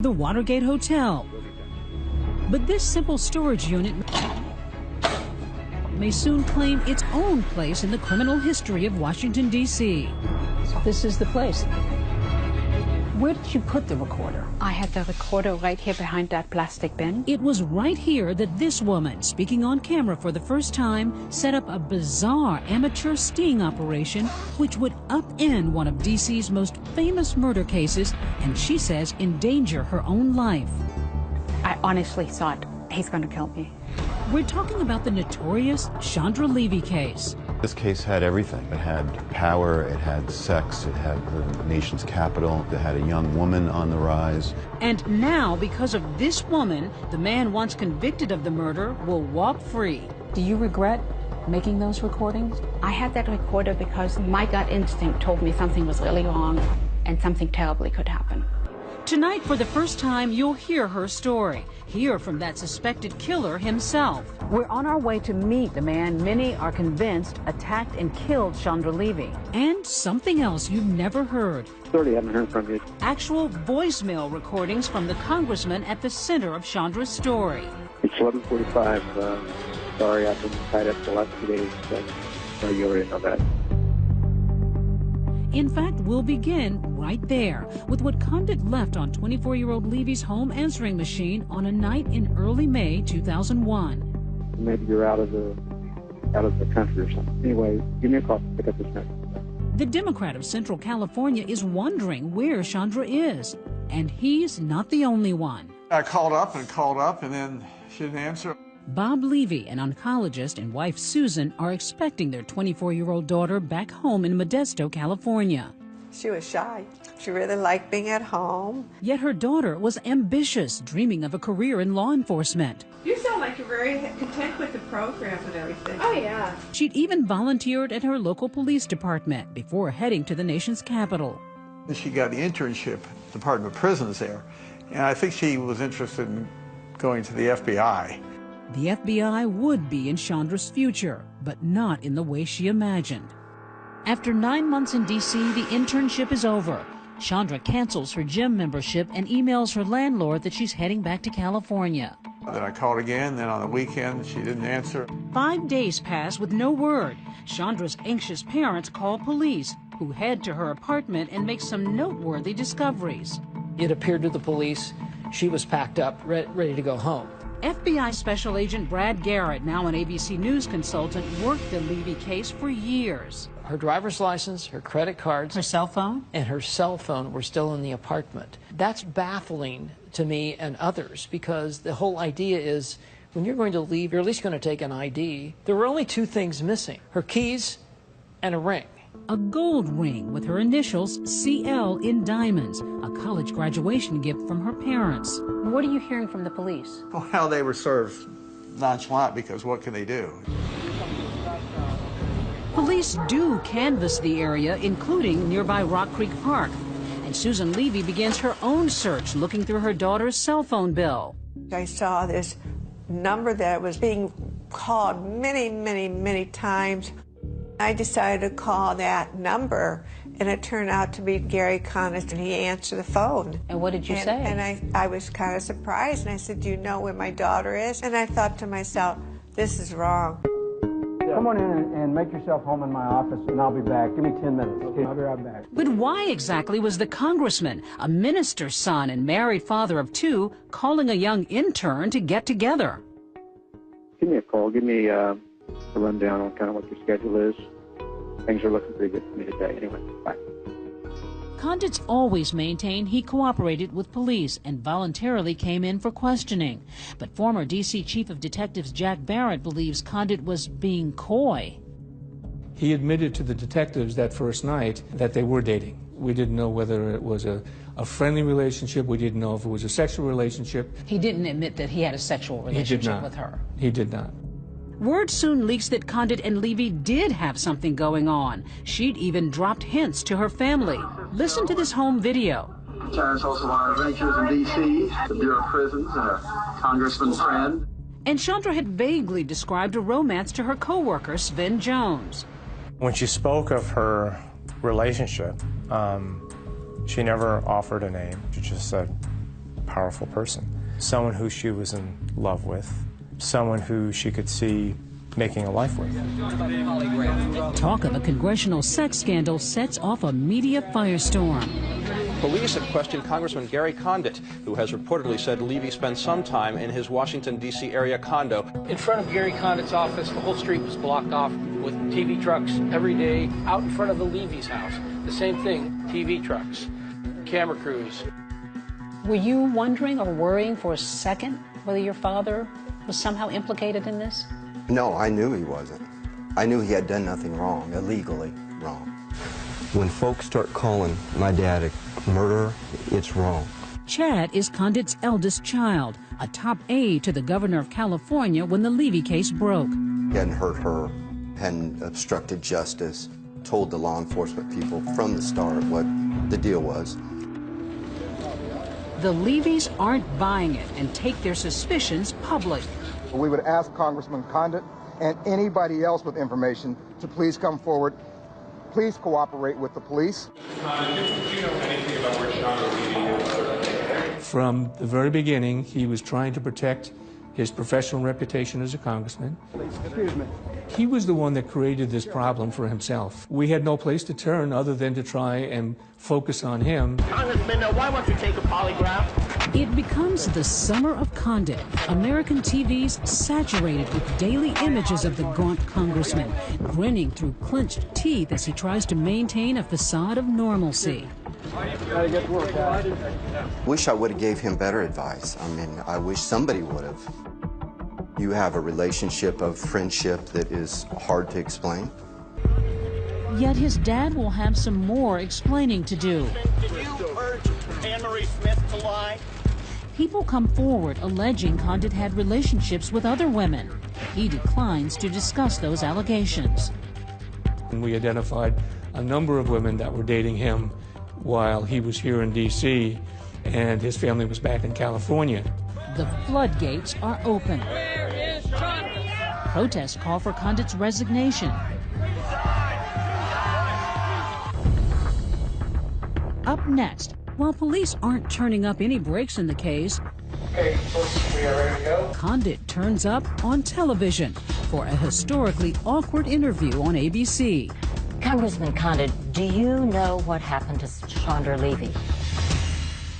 the Watergate Hotel. But this simple storage unit may soon claim its own place in the criminal history of Washington, D.C. This is the place. Where did you put the recorder? I had the recorder right here behind that plastic bin. It was right here that this woman, speaking on camera for the first time, set up a bizarre amateur sting operation which would upend one of D.C.'s most famous murder cases, and she says endanger her own life. I honestly thought, he's going to kill me. We're talking about the notorious Chandra Levy case. This case had everything. It had power, it had sex, it had the nation's capital, it had a young woman on the rise. And now, because of this woman, the man once convicted of the murder will walk free. Do you regret making those recordings? I had that recorder because my gut instinct told me something was really wrong and something terribly could happen. Tonight, for the first time, you'll hear her story. Hear from that suspected killer himself. We're on our way to meet the man many are convinced attacked and killed Chandra Levy. And something else you've never heard. Sorry, I haven't heard from you. Actual voicemail recordings from the congressman at the center of Chandra's story. It's 11:45. Sorry, I've been tied up the last 2 days. So you already know that. In fact, we'll begin right there with what Condit left on 24-year-old Levy's home answering machine on a night in early May 2001. Maybe you're out of the country or something. Anyway, give me a call. Pick up this message. The Democrat of Central California is wondering where Chandra is, and he's not the only one. I called up, and then she didn't answer. Bob Levy, an oncologist, and wife Susan are expecting their 24-year-old daughter back home in Modesto, California. She was shy. She really liked being at home. Yet her daughter was ambitious, dreaming of a career in law enforcement. You sound like you're very content with the program and everything. Oh, yeah. She'd even volunteered at her local police department before heading to the nation's capital. She got the internship at the Department of Prisons there, and I think she was interested in going to the FBI. The FBI would be in Chandra's future, but not in the way she imagined. After 9 months in D.C., the internship is over. Chandra cancels her gym membership and emails her landlord that she's heading back to California. Then I called again, then on the weekend she didn't answer. 5 days pass with no word. Chandra's anxious parents call police, who head to her apartment and make some noteworthy discoveries. It appeared to the police she was packed up, ready to go home. FBI Special Agent Brad Garrett, now an ABC News consultant, worked the Levy case for years. Her driver's license, her credit cards, Her cell phone? and her cell phone were still in the apartment. That's baffling to me and others, because the whole idea is when you're going to leave, you're at least going to take an ID. There were only 2 things missing: her keys and a ring. A gold ring with her initials CL in diamonds, a college graduation gift from her parents. What are you hearing from the police? Well, they were sort of nonchalant because what can they do? Police do canvass the area, including nearby Rock Creek Park. And Susan Levy begins her own search, looking through her daughter's cell phone bill. I saw this number that was being called many, many, many times. I decided to call that number, and it turned out to be Gary Condit, and he answered the phone. And what did you say? And I was kind of surprised, and I said, "Do you know where my daughter is?" And I thought to myself, this is wrong. Come on in and make yourself home in my office, and I'll be back. Give me 10 minutes. Okay, I'll be right back. But why exactly was the congressman, a minister's son and married father of 2, calling a young intern to get together? Give me a call. Give me a rundown on kind of what your schedule is. Things are looking pretty good for me today. Anyway, bye. Condit's always maintained he cooperated with police and voluntarily came in for questioning. But former D.C. Chief of Detectives Jack Barrett believes Condit was being coy. He admitted to the detectives that first night that they were dating. We didn't know whether it was a friendly relationship. We didn't know if it was a sexual relationship. He didn't admit that he had a sexual relationship with her. He did not. Word soon leaks that Condit and Levy did have something going on. She'd even dropped hints to her family. Listen to this home video. Terrence also one of our adventures in D.C., the Bureau of Prisons, and a congressman's friend. And Chandra had vaguely described a romance to her co-worker, Sven Jones. When she spoke of her relationship, she never offered a name. She just said powerful person. Someone who she was in love with, someone who she could see making a life with. Talk of a congressional sex scandal sets off a media firestorm. Police have questioned Congressman Gary Condit, who has reportedly said Levy spent some time in his Washington, D.C. area condo. In front of Gary Condit's office, the whole street was blocked off with TV trucks every day. Out in front of the Levy's house, the same thing, TV trucks, camera crews. Were you wondering or worrying for a second whether your father was somehow implicated in this? No, I knew he wasn't. I knew he had done nothing wrong, illegally wrong. When folks start calling my dad a murderer, it's wrong. Chad is Condit's eldest child, a top aide to the governor of California when the Levy case broke. He hadn't hurt her, hadn't obstructed justice, told the law enforcement people from the start what the deal was. The Levys aren't buying it and take their suspicions public. We would ask Congressman Condit and anybody else with information to please come forward. Please cooperate with the police. Do you know anything about where Chandra Levy is? From the very beginning, he was trying to protect his professional reputation as a congressman. Excuse me. He was the one that created this problem for himself. We had no place to turn other than to try and focus on him. Congressman, why won't you take a polygraph? It becomes the summer of Condit. American TV's saturated with daily images of the gaunt congressman, grinning through clenched teeth as he tries to maintain a facade of normalcy. Wish I would have gave him better advice. I mean, I wish somebody would have. You have a relationship of friendship that is hard to explain. Yet his dad will have some more explaining to do. Did you urge Anne-Marie Smith to lie? People come forward alleging Condit had relationships with other women. He declines to discuss those allegations. And we identified a number of women that were dating him while he was here in D.C. and his family was back in California. The floodgates are open. Where is Chandra? Protests call for Condit's resignation. Up next, while police aren't turning up any breaks in the case, okay, folks, we are ready to go. Condit turns up on television for a historically awkward interview on ABC. Congressman Condit, do you know what happened to Chandra Levy?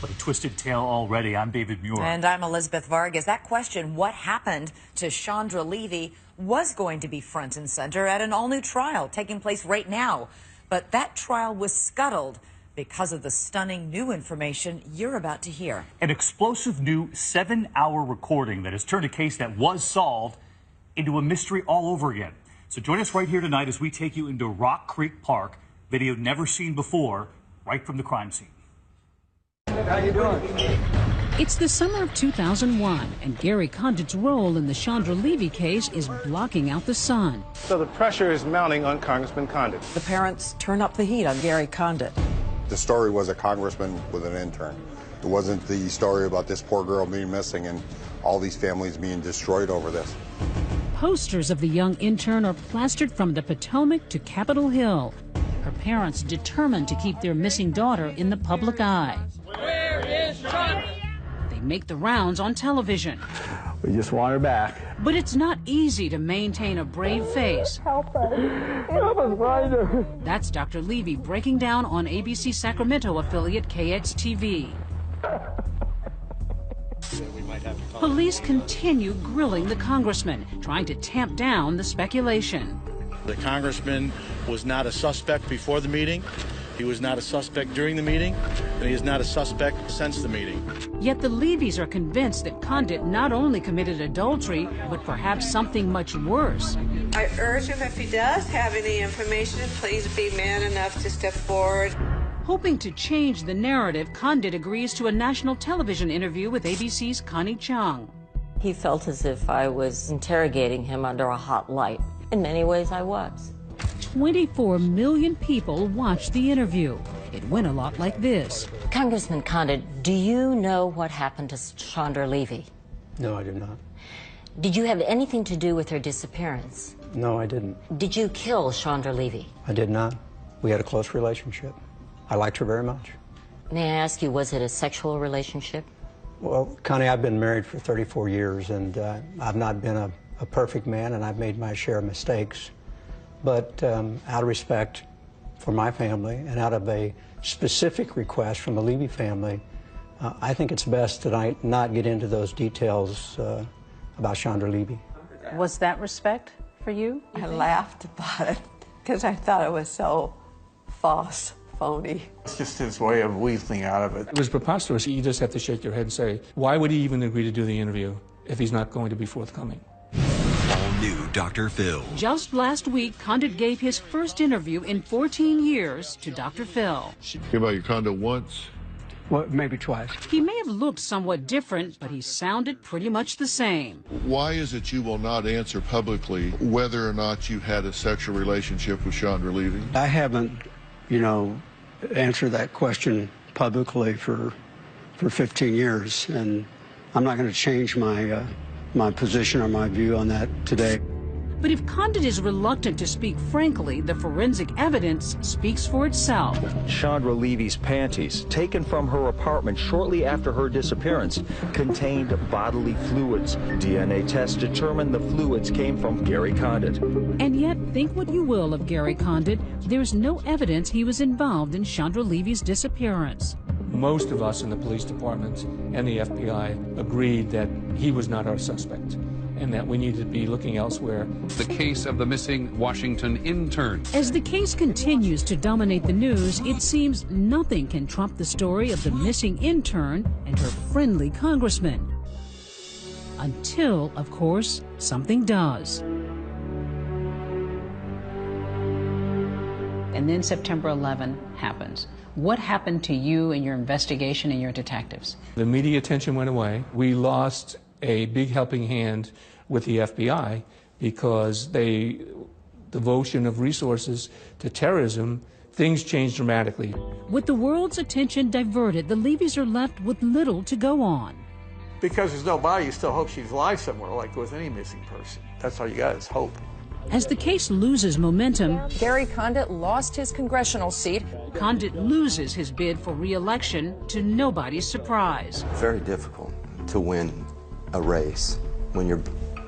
What a twisted tale already. I'm David Muir. And I'm Elizabeth Vargas. That question, what happened to Chandra Levy, was going to be front and center at an all-new trial taking place right now. But that trial was scuttled because of the stunning new information you're about to hear. An explosive new 7-hour recording that has turned a case that was solved into a mystery all over again. So join us right here tonight as we take you into Rock Creek Park, video never seen before, right from the crime scene. How you doing? It's the summer of 2001, and Gary Condit's role in the Chandra Levy case is blocking out the sun. So the pressure is mounting on Congressman Condit. The parents turn up the heat on Gary Condit. The story was a congressman with an intern. It wasn't the story about this poor girl being missing and all these families being destroyed over this. Posters of the young intern are plastered from the Potomac to Capitol Hill. Her parents determined to keep their missing daughter in the public eye. Where is Chandra? They make the rounds on television. We just want her back. But it's not easy to maintain a brave face. Help us. Help us find her. That's Dr. Levy breaking down on ABC Sacramento affiliate KXTV. Police continue grilling the congressman, trying to tamp down the speculation. The congressman was not a suspect before the meeting. He was not a suspect during the meeting, and he is not a suspect since the meeting. Yet the Levys are convinced that Condit not only committed adultery, but perhaps something much worse. I urge him, if he does have any information, please be man enough to step forward. Hoping to change the narrative, Condit agrees to a national television interview with ABC's Connie Chung. He felt as if I was interrogating him under a hot light. In many ways, I was. 24 million people watched the interview. It went a lot like this. Congressman Condit, do you know what happened to Chandra Levy? No, I do not. Did you have anything to do with her disappearance? No, I didn't. Did you kill Chandra Levy? I did not. We had a close relationship. I liked her very much. May I ask you, was it a sexual relationship? Well, Connie, I've been married for 34 years, and I've not been a perfect man, and I've made my share of mistakes. But out of respect for my family and out of a specific request from the Levy family, I think it's best that I not get into those details about Chandra Levy. Was that respect for you? I laughed about it because I thought it was so false, phony. It's just his way of weaseling out of it. It was preposterous. You just have to shake your head and say, why would he even agree to do the interview if he's not going to be forthcoming? All new Dr. Phil. Just last week, Condit gave his first interview in 14 years to Dr. Phil. Came out your condo once? Well, maybe twice. He may have looked somewhat different, but he sounded pretty much the same. Why is it you will not answer publicly whether or not you had a sexual relationship with Chandra Levy? I haven't, answered that question publicly for 15 years, and I'm not going to change my my position or my view on that today. But if Condit is reluctant to speak frankly, the forensic evidence speaks for itself. Chandra Levy's panties, taken from her apartment shortly after her disappearance, contained bodily fluids. DNA tests determined the fluids came from Gary Condit. And yet, think what you will of Gary Condit, there's no evidence he was involved in Chandra Levy's disappearance. Most of us in the police department and the FBI agreed that he was not our suspect, and that we needed to be looking elsewhere. The case of the missing Washington intern. As the case continues to dominate the news, it seems nothing can trump the story of the missing intern and her friendly congressman. Until, of course, something does. And then September 11 happens. What happened to you and your investigation and your detectives? The media attention went away. We lost a big helping hand with the FBI because the devotion of resources to terrorism, things changed dramatically. With the world's attention diverted, the Levys are left with little to go on. Because there's no body, you still hope she's alive somewhere, like with any missing person. That's all you got is hope. As the case loses momentum, Gary Condit lost his congressional seat. Condit loses his bid for re-election to nobody's surprise. Very difficult to win a race when you're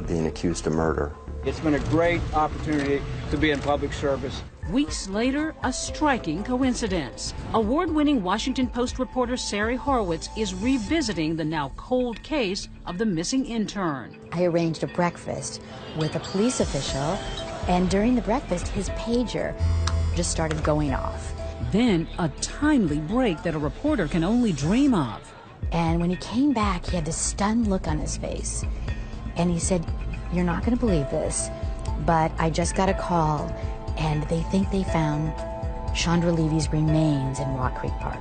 being accused of murder. It's been a great opportunity to be in public service. Weeks later, a striking coincidence. Award-winning Washington Post reporter Sari Horowitz is revisiting the now cold case of the missing intern. I arranged a breakfast with a police official, and during the breakfast, his pager just started going off. Then a timely break that a reporter can only dream of. And when he came back, he had this stunned look on his face. And he said, "You're not going to believe this, but I just got a call, and they think they found Chandra Levy's remains in Rock Creek Park."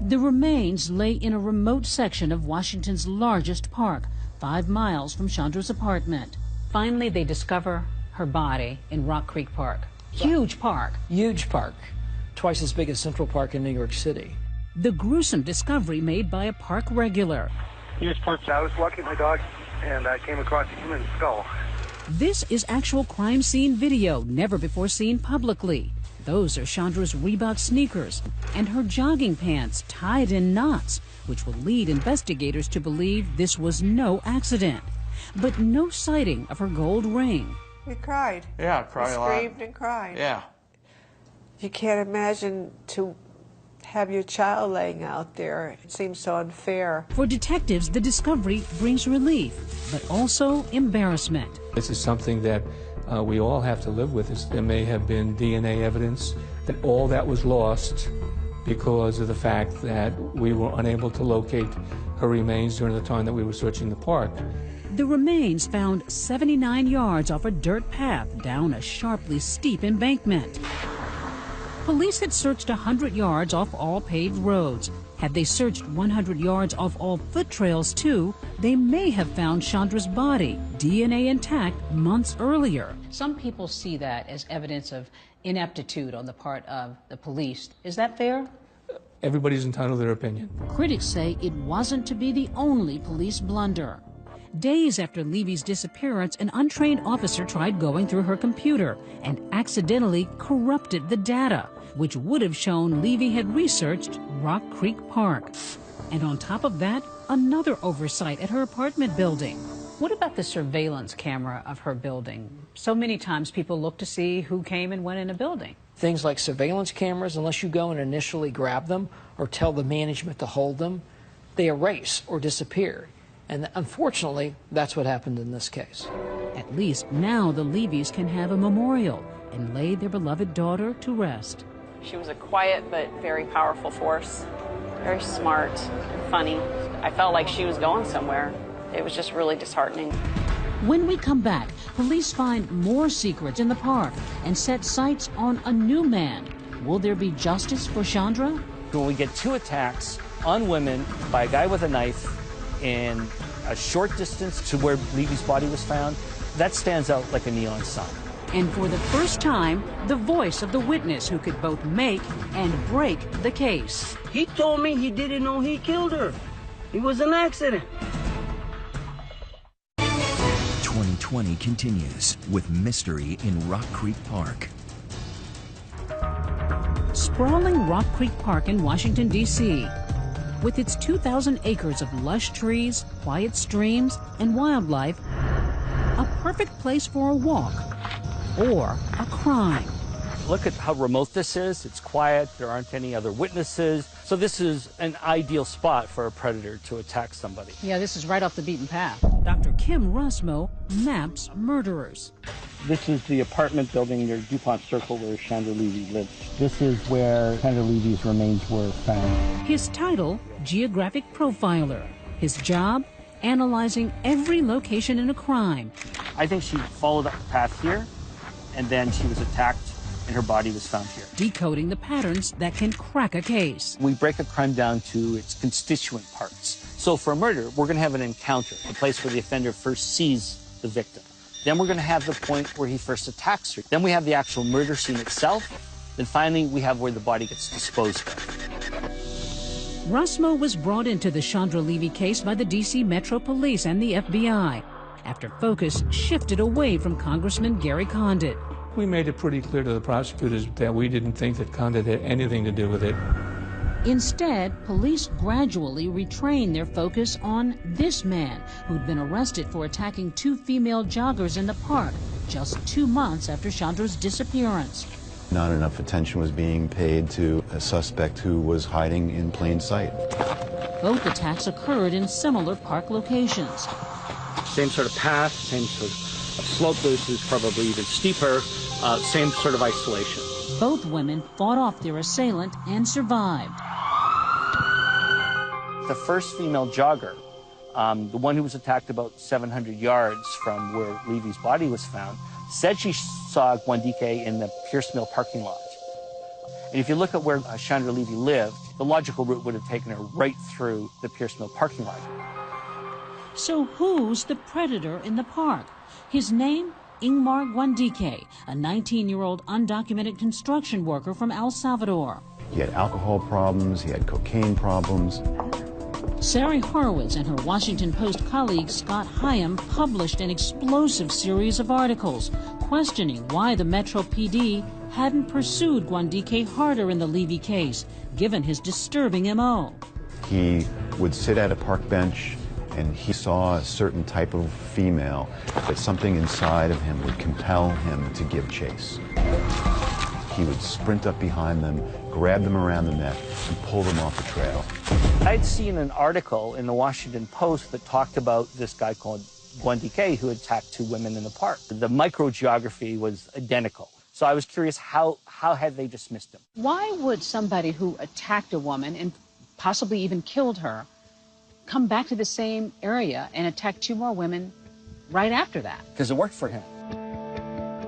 The remains lay in a remote section of Washington's largest park, 5 miles from Chandra's apartment. Finally, they discover her body in Rock Creek Park. Huge park. Huge park. Twice as big as Central Park in New York City. The gruesome discovery made by a park regular. Here's park. I was walking my dog, and I came across a human skull. This is actual crime scene video, never before seen publicly. Those are Chandra's Reebok sneakers and her jogging pants tied in knots, which will lead investigators to believe this was no accident. But no sighting of her gold ring. We cried. Yeah, cried a lot. Screamed and cried. Yeah. You can't imagine to have your child laying out there. It seems so unfair. For detectives, the discovery brings relief, but also embarrassment. This is something that we all have to live with. There may have been DNA evidence that all that was lost because of the fact that we were unable to locate her remains during the time that we were searching the park. The remains found 79 yards off a dirt path down a sharply steep embankment. Police had searched 100 yards off all paved roads. Had they searched 100 yards off all foot trails too, they may have found Chandra's body, DNA intact, months earlier. Some people see that as evidence of ineptitude on the part of the police. Is that fair? Everybody's entitled to their opinion. Critics say it wasn't to be the only police blunder. Days after Levy's disappearance, an untrained officer tried going through her computer and accidentally corrupted the data, which would have shown Levy had researched Rock Creek Park. And on top of that, another oversight at her apartment building. What about the surveillance camera of her building? So many times people look to see who came and went in a building. Things like surveillance cameras, unless you go and initially grab them or tell the management to hold them, they erase or disappear. And unfortunately, that's what happened in this case. At least now the Levys can have a memorial and lay their beloved daughter to rest. She was a quiet but very powerful force, very smart and funny. I felt like she was going somewhere. It was just really disheartening. When we come back, police find more secrets in the park and set sights on a new man. Will there be justice for Chandra? When we get 2 attacks on women by a guy with a knife in a short distance to where Levy's body was found, that stands out like a neon sign. And for the first time, the voice of the witness who could both make and break the case. He told me he didn't know he killed her. It was an accident. 2020 continues with mystery in Rock Creek Park. Sprawling Rock Creek Park in Washington, D.C. With its 2,000 acres of lush trees, quiet streams, and wildlife, a perfect place for a walk or a crime. Look at how remote this is. It's quiet. There aren't any other witnesses. So this is an ideal spot for a predator to attack somebody. Yeah, this is right off the beaten path. Dr. Kim Rusmo maps murderers. This is the apartment building near DuPont Circle where Chandra Levy lived. This is where Chandra Levy's remains were found. His title, Geographic Profiler. His job, analyzing every location in a crime. I think she followed up the path here, and then she was attacked, and her body was found here. Decoding the patterns that can crack a case. We break a crime down to its constituent parts. So for a murder, we're going to have an encounter, a place where the offender first sees the victim. Then we're going to have the point where he first attacks her. Then we have the actual murder scene itself. Then finally, we have where the body gets disposed of. Rusmo was brought into the Chandra Levy case by the D.C. Metro Police and the FBI after focus shifted away from Congressman Gary Condit. We made it pretty clear to the prosecutors that we didn't think that Condit had anything to do with it. Instead, police gradually retrained their focus on this man who'd been arrested for attacking 2 female joggers in the park just 2 months after Chandra's disappearance. Not enough attention was being paid to a suspect who was hiding in plain sight. Both attacks occurred in similar park locations. Same sort of path, same sort of slope. This is probably even steeper, same sort of isolation. Both women fought off their assailant and survived. The first female jogger, the one who was attacked about 700 yards from where Levy's body was found, said she saw Gwandike in the Pierce Mill parking lot. And if you look at where Chandra Levy lived, the logical route would have taken her right through the Pierce Mill parking lot. So who's the predator in the park? His name? Ingmar Gwandike, a 19-year-old undocumented construction worker from El Salvador. He had alcohol problems, he had cocaine problems. Sari Horowitz and her Washington Post colleague Scott Hyam published an explosive series of articles questioning why the Metro PD hadn't pursued Gwandike harder in the Levy case, given his disturbing M.O. He would sit at a park bench and he saw a certain type of female, that something inside of him would compel him to give chase. He would sprint up behind them, grab them around the neck, and pull them off the trail. I'd seen an article in the Washington Post that talked about this guy called Gwandike who attacked 2 women in the park. The microgeography was identical. So I was curious, how had they dismissed him? Why would somebody who attacked a woman and possibly even killed her come back to the same area and attack 2 more women right after that? Because it worked for him.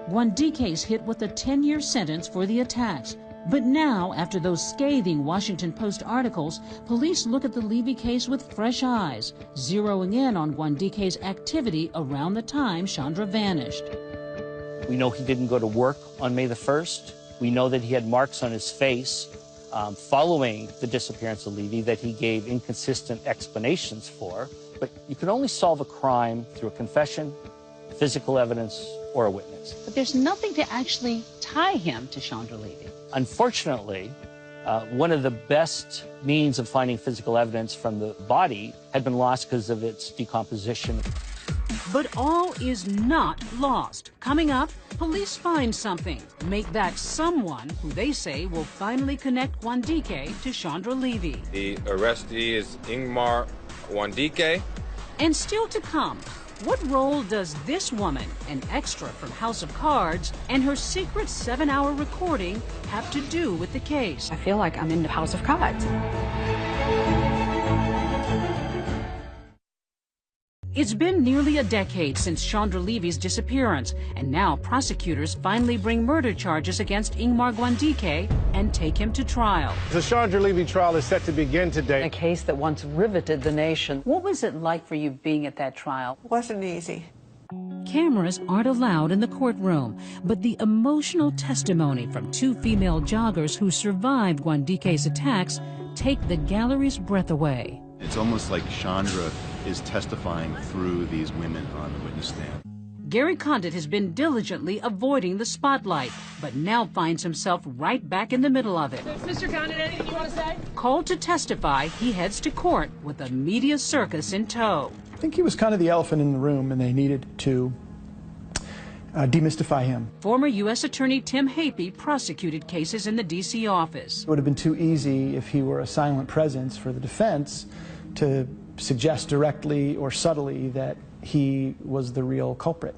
Gwandike's hit with a 10-year sentence for the attacks. But now, after those scathing Washington Post articles, police look at the Levy case with fresh eyes, zeroing in on Gwandike's activity around the time Chandra vanished. We know he didn't go to work on May the 1st. We know that he had marks on his face following the disappearance of Levy that he gave inconsistent explanations for. But you can only solve a crime through a confession, physical evidence, or a witness. But there's nothing to actually tie him to Chandra Levy. Unfortunately, One of the best means of finding physical evidence from the body had been lost because of its decomposition. But all is not lost. Coming up, police find something. Make that someone who they say will finally connect Gwandike to Chandra Levy. The arrestee is Ingmar Gwandike. And still to come, what role does this woman, an extra from House of Cards, and her secret 7-hour recording have to do with the case? I feel like I'm in the House of Cards. It's been nearly a decade since Chandra Levy's disappearance, and now prosecutors finally bring murder charges against Ingmar Gwandike and take him to trial. The Chandra Levy trial is set to begin today. A case that once riveted the nation. What was it like for you being at that trial? Wasn't easy. Cameras aren't allowed in the courtroom, but the emotional testimony from 2 female joggers who survived Gwandike's attacks take the gallery's breath away. It's almost like Chandra is testifying through these women on the witness stand. Gary Condit has been diligently avoiding the spotlight, but now finds himself right back in the middle of it. Mr. Condit, anything you want to say? Called to testify, he heads to court with a media circus in tow. I think he was kind of the elephant in the room, and they needed to demystify him. Former U.S. Attorney Tim Hapey prosecuted cases in the D.C. office. It would have been too easy if he were a silent presence for the defense to suggest directly or subtly that he was the real culprit.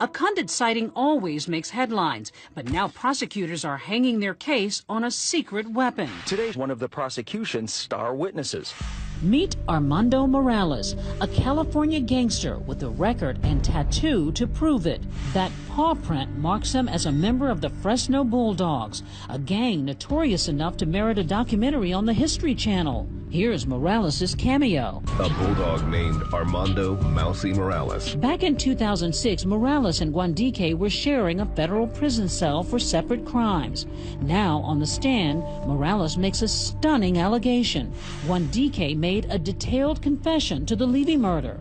A Condit sighting always makes headlines, but now prosecutors are hanging their case on a secret weapon. Today's one of the prosecution's star witnesses. Meet Armando Morales, a California gangster with a record and tattoo to prove it. That paw print marks him as a member of the Fresno Bulldogs, a gang notorious enough to merit a documentary on the History Channel. Here's Morales' cameo. A bulldog named Armando Mousy Morales. Back in 2006, Morales and Gwandike were sharing a federal prison cell for separate crimes. Now, on the stand, Morales makes a stunning allegation. Gwandike made a detailed confession to the Levy murder.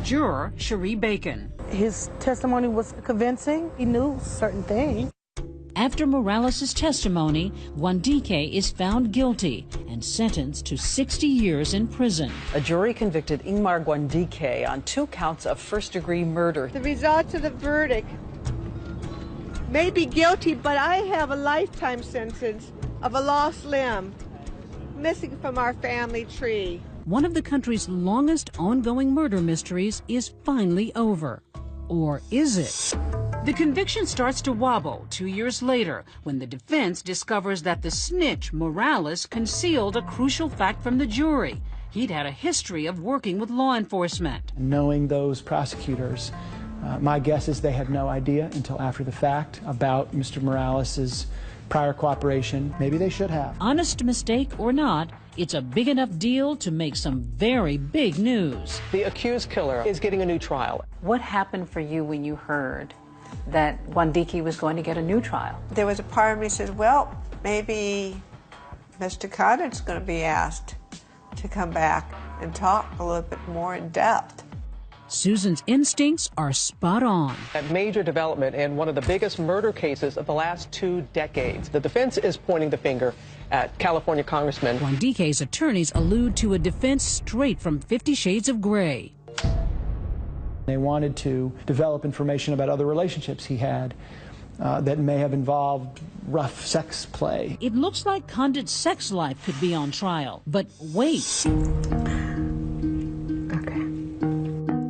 Juror Cherie Bacon. His testimony was convincing. He knew certain things. After Morales' testimony, Gwandike is found guilty and sentenced to 60 years in prison. A jury convicted Ingmar Gwandike on 2 counts of first-degree murder. The results of the verdict may be guilty, but I have a lifetime sentence of a lost limb missing from our family tree. One of the country's longest ongoing murder mysteries is finally over. Or is it? The conviction starts to wobble 2 years later when the defense discovers that the snitch, Morales, concealed a crucial fact from the jury. He'd had a history of working with law enforcement. Knowing those prosecutors, my guess is they had no idea until after the fact about Mr. Morales' prior cooperation. Maybe they should have. Honest mistake or not, it's a big enough deal to make some very big news. The accused killer is getting a new trial. What happened for you when you heard that Gwandike was going to get a new trial? There was a part of me that said, well, maybe Mr. Condit's going to be asked to come back and talk a little bit more in depth. Susan's instincts are spot on. A major development in one of the biggest murder cases of the last 2 decades. The defense is pointing the finger at California Congressman. Gwandike's attorneys allude to a defense straight from 50 Shades of Grey. They wanted to develop information about other relationships he had that may have involved rough sex play. It looks like Condit's sex life could be on trial, but wait.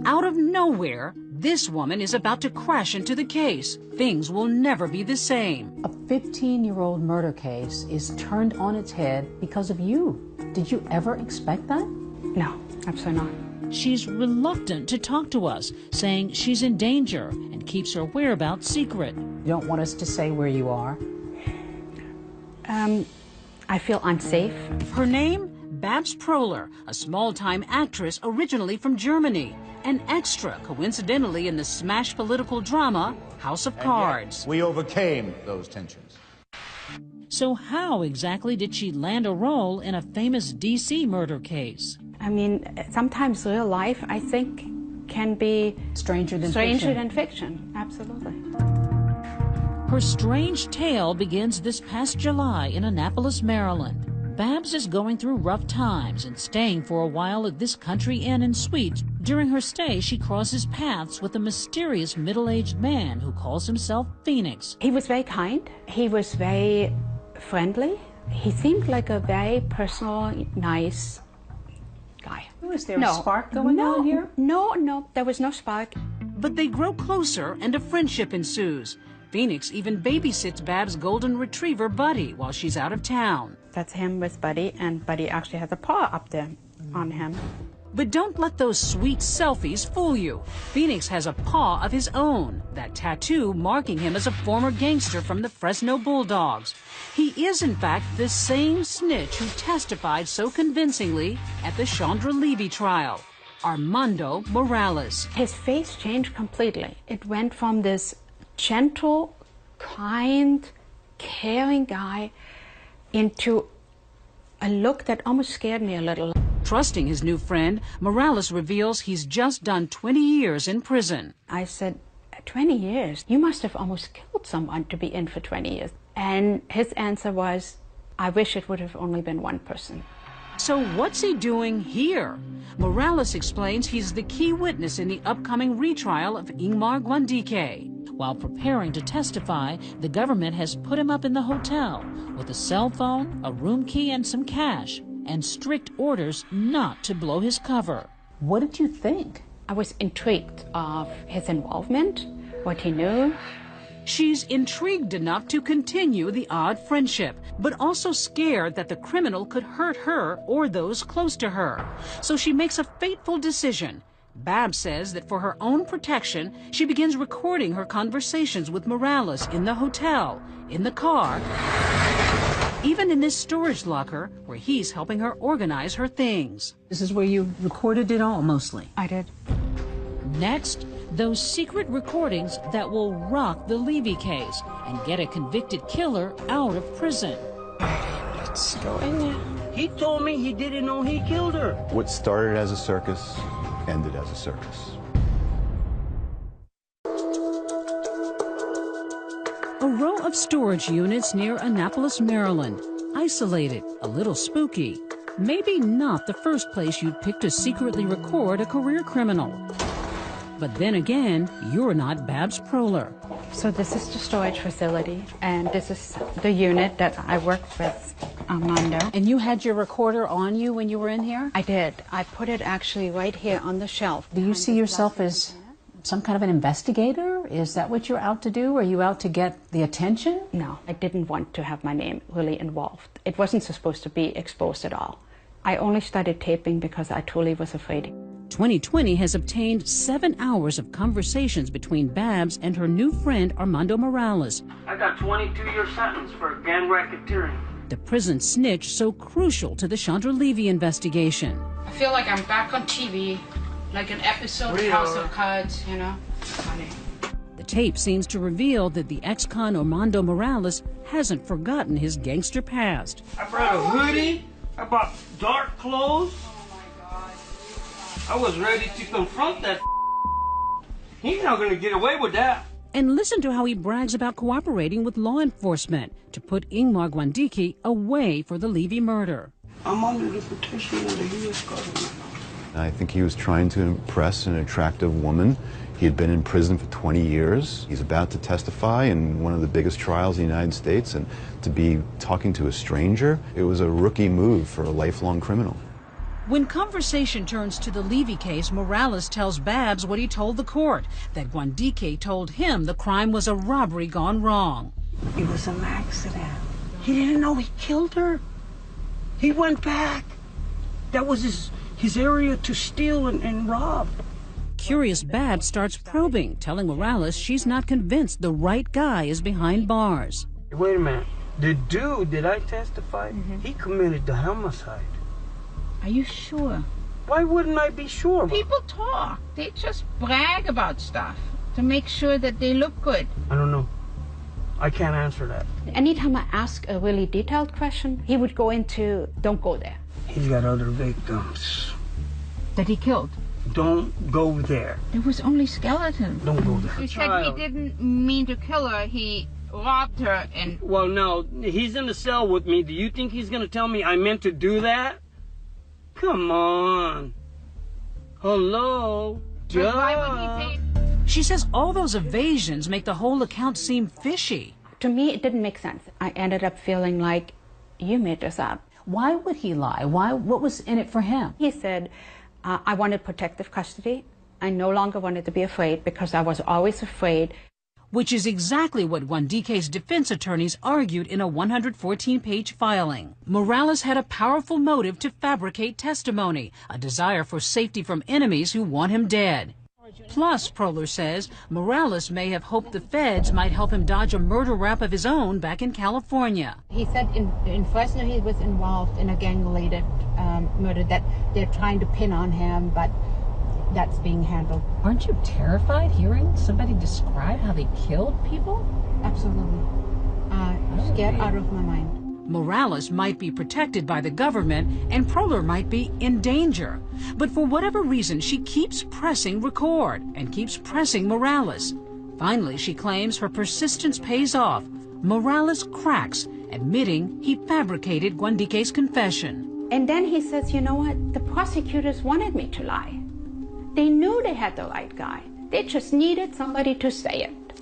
Out of nowhere, this woman is about to crash into the case. Things will never be the same. A 15-year-old murder case is turned on its head because of you. Did you ever expect that? No, absolutely not. She's reluctant to talk to us, saying she's in danger and keeps her whereabouts secret. You don't want us to say where you are? I feel unsafe. Her name? Babs Prohler, a small-time actress originally from Germany. An extra, coincidentally, in the smash political drama, House of Cards. We overcame those tensions. So how exactly did she land a role in a famous D.C. murder case? I mean, sometimes real life, I think, can be stranger than fiction. Absolutely. Her strange tale begins this past July in Annapolis, Maryland. Babs is going through rough times and staying for a while at this country inn and suite. During her stay, she crosses paths with a mysterious middle-aged man who calls himself Phoenix. He was very kind. He was very friendly. He seemed like a very personal, nice guy. Was there a spark going on here? No, there was no spark. But they grow closer and a friendship ensues. Phoenix even babysits Babs' golden retriever, Buddy, while she's out of town. That's him with Buddy, and Buddy actually has a paw up there on him. But don't let those sweet selfies fool you. Phoenix has a paw of his own, that tattoo marking him as a former gangster from the Fresno Bulldogs. He is, in fact, the same snitch who testified so convincingly at the Chandra Levy trial, Armando Morales. His face changed completely. It went from this gentle, kind, caring guy into a look that almost scared me a little. Trusting his new friend, Morales reveals he's just done 20 years in prison. I said, 20 years? You must have almost killed someone to be in for 20 years. And his answer was, I wish it would have only been one person. So what's he doing here? Morales explains he's the key witness in the upcoming retrial of Ingmar Guandike. While preparing to testify, the government has put him up in the hotel with a cell phone, a room key, and some cash, and strict orders not to blow his cover. What did you think? I was intrigued of his involvement, what he knew. She's intrigued enough to continue the odd friendship, but also scared that the criminal could hurt her or those close to her. So she makes a fateful decision. Babs says that for her own protection, she begins recording her conversations with Morales in the hotel, in the car, even in this storage locker where he's helping her organize her things. This is where you recorded it all, mostly. I did. Next, those secret recordings that will rock the Levy case and get a convicted killer out of prison. Let's go in there. He told me he didn't know he killed her. What started as a circus ended as a circus. A row of storage units near Annapolis, Maryland. Isolated, a little spooky. Maybe not the first place you'd pick to secretly record a career criminal. But then again, you're not Babs Proler. So this is the storage facility, and this is the unit that I worked with Armando. And you had your recorder on you when you were in here? I did. I put it actually right here on the shelf. Do you see yourself as some kind of an investigator? Is that what you're out to do? Are you out to get the attention? No, I didn't want to have my name really involved. It wasn't supposed to be exposed at all. I only started taping because I truly was afraid. 2020 has obtained 7 hours of conversations between Babs and her new friend Armando Morales. I got 22-year sentence for gang racketeering. The prison snitch so crucial to the Chandra Levy investigation. I feel like I'm back on TV, like an episode of House of Cards, you know? Funny. The tape seems to reveal that the ex-con Armando Morales hasn't forgotten his gangster past. I brought a hoodie. I bought dark clothes. I was ready to confront that. He's not going to get away with that. And listen to how he brags about cooperating with law enforcement to put Ingmar Guandike away for the Levy murder. I'm under the protection of the U.S. government. I think he was trying to impress an attractive woman. He had been in prison for 20 years. He's about to testify in one of the biggest trials in the United States, and to be talking to a stranger, it was a rookie move for a lifelong criminal. When conversation turns to the Levy case, Morales tells Babs what he told the court, that Guandike told him the crime was a robbery gone wrong. It was an accident. He didn't know he killed her. He went back. That was his area to steal and rob. Curious Babs starts probing, telling Morales she's not convinced the right guy is behind bars. Wait a minute. The dude that I testified, he committed the homicide. Are you sure? Why wouldn't I be sure? People talk. They just brag about stuff to make sure that they look good. I don't know. I can't answer that. Anytime I ask a really detailed question, he would go into, don't go there. He's got other victims. That he killed? Don't go there. There was only skeleton. Don't go there. You said he didn't mean to kill her. He robbed her and... Well, no, he's in the cell with me. Do you think he's going to tell me I meant to do that? Come on. Hello? But why would he pay? She says all those evasions make the whole account seem fishy. To me, it didn't make sense. I ended up feeling like, you made this up. Why would he lie? What was in it for him? He said, I wanted protective custody. I no longer wanted to be afraid because I was always afraid. Which is exactly what Wandike's defense attorneys argued in a 114-page filing. Morales had a powerful motive to fabricate testimony, a desire for safety from enemies who want him dead. Plus, Proler says, Morales may have hoped the feds might help him dodge a murder rap of his own back in California. He said in Fresno he was involved in a gang-related murder that they're trying to pin on him, but that's being handled. Aren't you terrified hearing somebody describe how they killed people? Absolutely. Scared out of my mind. Morales might be protected by the government and Proler might be in danger. But for whatever reason, she keeps pressing record and keeps pressing Morales. Finally, she claims her persistence pays off. Morales cracks, admitting he fabricated Wandike's confession. And then he says, you know what? The prosecutors wanted me to lie. They knew they had the right guy. They just needed somebody to say it.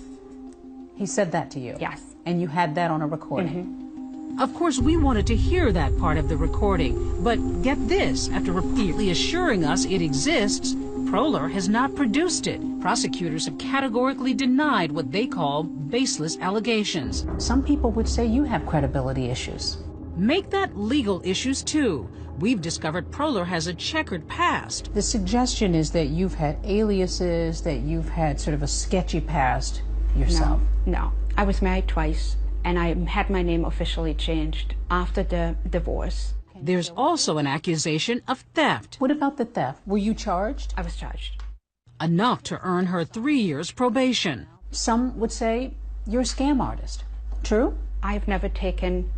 He said that to you? Yes. And you had that on a recording? Mm-hmm. Of course, we wanted to hear that part of the recording, but get this, after repeatedly assuring us it exists, Proler has not produced it. Prosecutors have categorically denied what they call baseless allegations. Some people would say you have credibility issues. Make that legal issues too. We've discovered Proler has a checkered past. The suggestion is that you've had aliases, that you've had sort of a sketchy past yourself. No. I was married twice, and I had my name officially changed after the divorce. There's also an accusation of theft. What about the theft? Were you charged? I was charged. Enough to earn her 3 years probation. Some would say you're a scam artist. True? I've never taken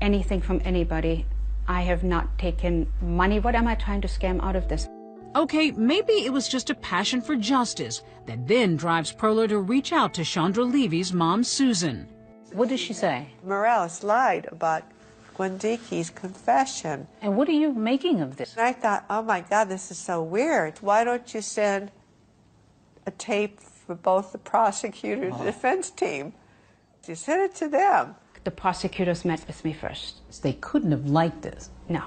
anything from anybody. I have not taken money. What am I trying to scam out of this? Okay, maybe it was just a passion for justice that then drives Proler to reach out to Chandra Levy's mom, Susan. What did she say? Morales lied about Wandike's confession. And what are you making of this? And I thought, oh my God, this is so weird. Why don't you send a tape for both the prosecutor and the defense team? You send it to them. The prosecutors met with me first. So they couldn't have liked this. No.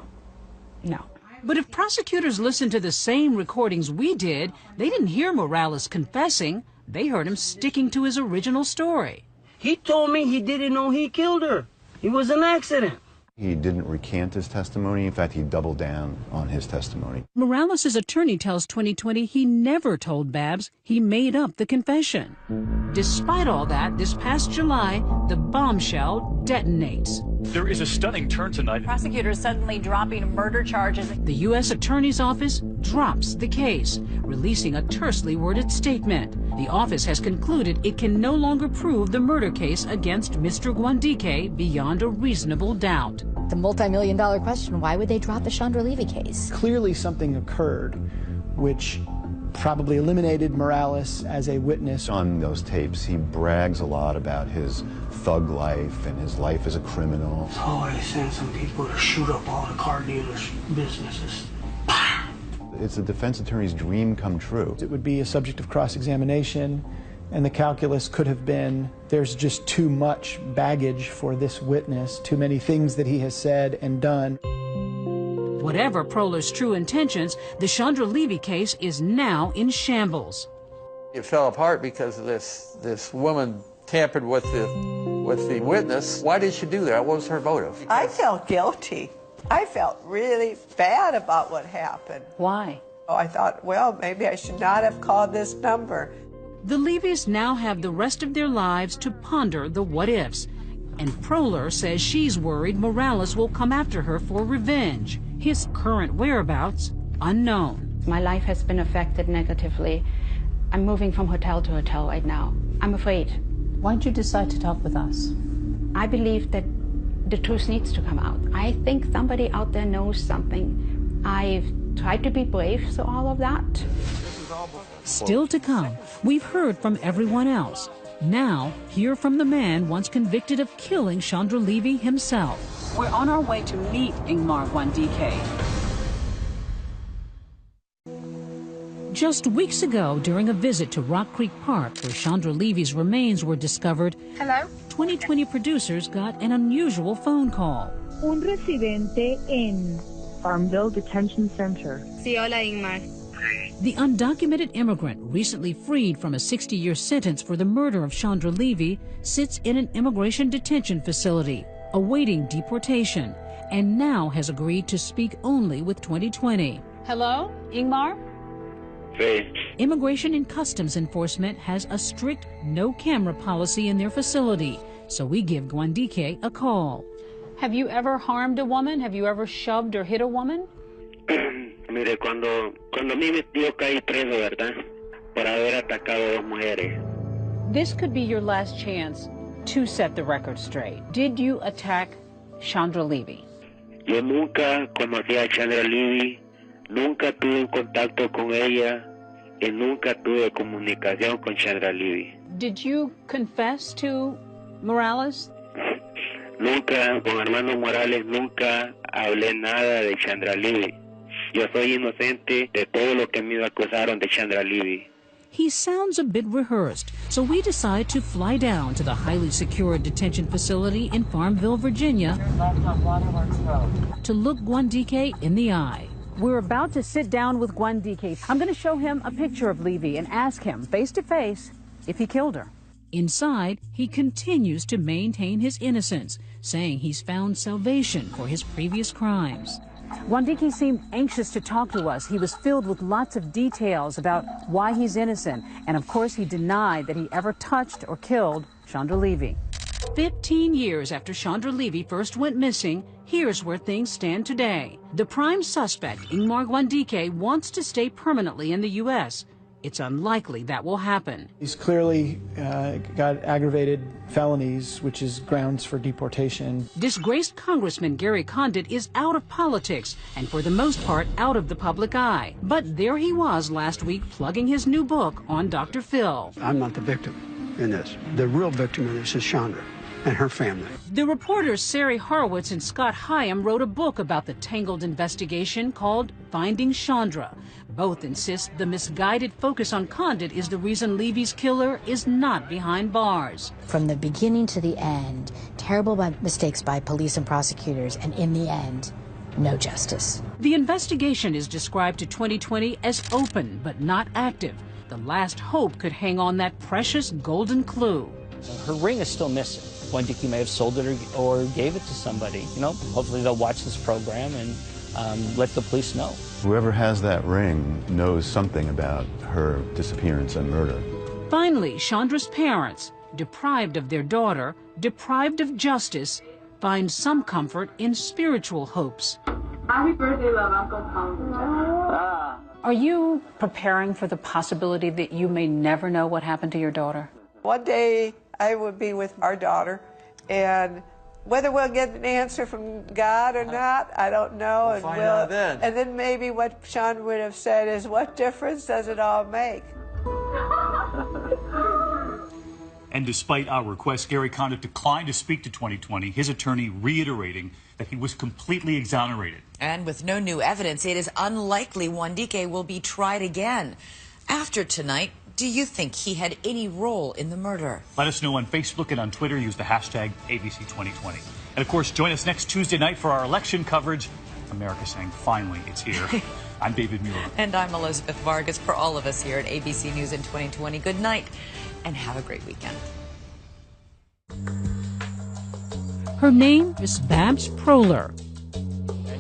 But if prosecutors listened to the same recordings we did, they didn't hear Morales confessing. They heard him sticking to his original story. He told me he didn't know he killed her. It was an accident. He didn't recant his testimony. In fact, he doubled down on his testimony. Morales' attorney tells 2020 he never told Babs he made up the confession. Despite all that, this past July, the bombshell detonates. There is a stunning turn tonight. Prosecutors suddenly dropping murder charges. The U.S. Attorney's Office drops the case, releasing a tersely worded statement. The office has concluded it can no longer prove the murder case against Mr. Wandike beyond a reasonable doubt. The multi-million-dollar question, why would they drop the Chandra Levy case? Clearly something occurred which probably eliminated Morales as a witness. On those tapes, he brags a lot about his thug life and his life as a criminal. Oh, I sent some people to shoot up all the car dealers' businesses. It's a defense attorney's dream come true. It would be a subject of cross-examination, and the calculus could have been, there's just too much baggage for this witness, too many things that he has said and done. Whatever Proler's true intentions, the Chandra Levy case is now in shambles. It fell apart because this woman tampered with the witness. Why did she do that? What was her motive? I felt guilty. I felt really bad about what happened. Why? Oh, I thought, well, maybe I should not have called this number. The Levys now have the rest of their lives to ponder the what-ifs. And Proler says she's worried Morales will come after her for revenge. His current whereabouts, unknown. My life has been affected negatively. I'm moving from hotel to hotel right now. I'm afraid. Why'd you decide to talk with us? I believe that the truth needs to come out. I think somebody out there knows something. I've tried to be brave through all of that. Still to come, we've heard from everyone else. Now, hear from the man once convicted of killing Chandra Levy himself. We're on our way to meet Ingmar Wandike. Just weeks ago, during a visit to Rock Creek Park, where Chandra Levy's remains were discovered, Hello? 2020 producers got an unusual phone call. Un residente en Farmville Detention Center. Sí, hola, Ingmar. The undocumented immigrant, recently freed from a 60-year sentence for the murder of Chandra Levy, sits in an immigration detention facility, awaiting deportation, and now has agreed to speak only with 2020. Hello, Ingmar? Sí. Immigration and Customs Enforcement has a strict no-camera policy in their facility, so we give Wandike a call. Have you ever harmed a woman? Have you ever shoved or hit a woman? Mire, cuando a mí yo caí preso, ¿verdad? Por haber atacado a dos mujeres. This could be your last chance to set the record straight. Did you attack Chandra Levy? Yo nunca conocí a Chandra Levy, nunca tuve un contacto con ella y nunca tuve comunicación con Chandra Levy. Did you confess to Morales? Nunca, con hermano Morales, nunca hablé nada de Chandra Levy. Yo soy inocente de todo lo que me acusaron de Chandra Levy. He sounds a bit rehearsed, so we decide to fly down to the highly secured detention facility in Farmville, Virginia, to look Wandike in the eye. We're about to sit down with Wandike. I'm going to show him a picture of Levy and ask him, face to face, if he killed her. Inside, he continues to maintain his innocence, saying he's found salvation for his previous crimes. Wandike seemed anxious to talk to us. He was filled with lots of details about why he's innocent. And of course, he denied that he ever touched or killed Chandra Levy. 15 years after Chandra Levy first went missing, here's where things stand today. The prime suspect, Ingmar Wandike, wants to stay permanently in the U.S. It's unlikely that will happen. He's clearly got aggravated felonies, which is grounds for deportation. Disgraced Congressman Gary Condit is out of politics and for the most part out of the public eye. But there he was last week plugging his new book on Dr. Phil. I'm not the victim in this. The real victim in this is Chandra and her family. The reporters Sari Horowitz and Scott Hyam wrote a book about the tangled investigation called Finding Chandra. Both insist the misguided focus on Condit is the reason Levy's killer is not behind bars. From the beginning to the end, terrible mistakes by police and prosecutors, and in the end, no justice. The investigation is described to 2020 as open but not active. The last hope could hang on that precious golden clue. Her ring is still missing. Wandike may have sold it or gave it to somebody. You know, hopefully they'll watch this program and let the police know. Whoever has that ring knows something about her disappearance and murder. Finally, Chandra's parents, deprived of their daughter, deprived of justice, find some comfort in spiritual hopes. Happy birthday, love, Uncle Tom. Are you preparing for the possibility that you may never know what happened to your daughter? One day I would be with our daughter, and whether we'll get an answer from God or not, I don't know. We'll find out then. And then maybe what Sean would have said is, what difference does it all make? And despite our request, Gary Condit declined to speak to 2020, his attorney reiterating that he was completely exonerated. And with no new evidence, it is unlikely Wandike will be tried again. After tonight, do you think he had any role in the murder? Let us know on Facebook and on Twitter. Use the hashtag ABC2020. And of course, join us next Tuesday night for our election coverage. America saying, finally, it's here. I'm David Muir. And I'm Elizabeth Vargas. For all of us here at ABC News in 2020, good night and have a great weekend. Her name is Babs Proler,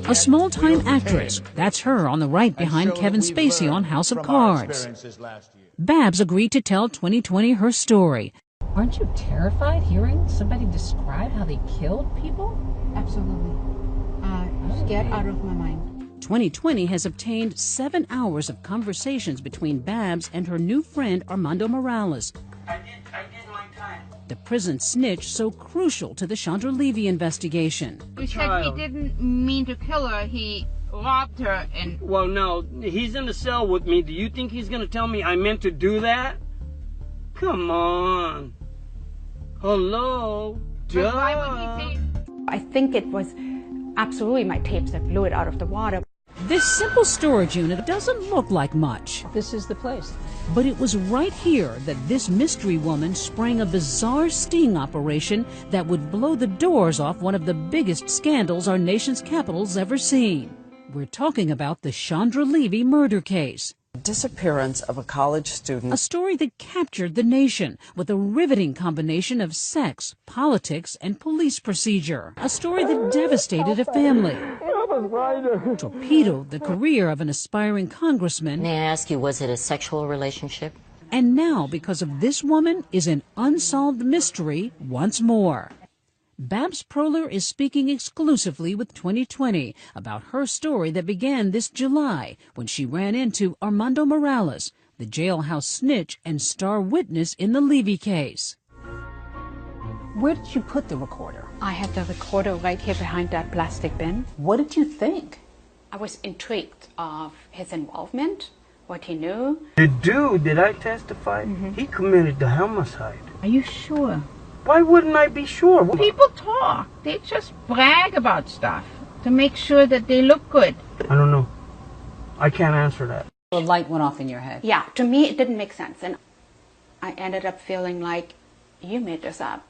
a small-time actress. That's her on the right behind Kevin Spacey on House of Cards. Babs agreed to tell 2020 her story. Aren't you terrified hearing somebody describe how they killed people? Absolutely. Scared out of my mind. 2020 has obtained 7 hours of conversations between Babs and her new friend Armando Morales, I did my time. the prison snitch so crucial to the Chandra Levy investigation. He said he didn't mean to kill her. He robbed her and... Well, no, he's in the cell with me. Do you think he's going to tell me I meant to do that? Come on. Hello? But why would he pay? I think it was absolutely my tapes that blew it out of the water. This simple storage unit doesn't look like much. This is the place. But it was right here that this mystery woman sprang a bizarre sting operation that would blow the doors off one of the biggest scandals our nation's capital's ever seen. We're talking about the Chandra Levy murder case. Disappearance of a college student. A story that captured the nation with a riveting combination of sex, politics, and police procedure. A story that devastated a family. Torpedoed the career of an aspiring congressman. May I ask you, was it a sexual relationship? And now, because of this woman, is an unsolved mystery once more. Babs Proler is speaking exclusively with 2020 about her story that began this July when she ran into Armando Morales, the jailhouse snitch and star witness in the Levy case. Where did you put the recorder? I had the recorder right here behind that plastic bin. What did you think? I was intrigued of his involvement, what he knew. The dude that I testified, he committed the homicide. Are you sure? Why wouldn't I be sure? People talk. They just brag about stuff to make sure that they look good. I don't know. I can't answer that. The light went off in your head. Yeah, to me it didn't make sense. And I ended up feeling like, you made this up.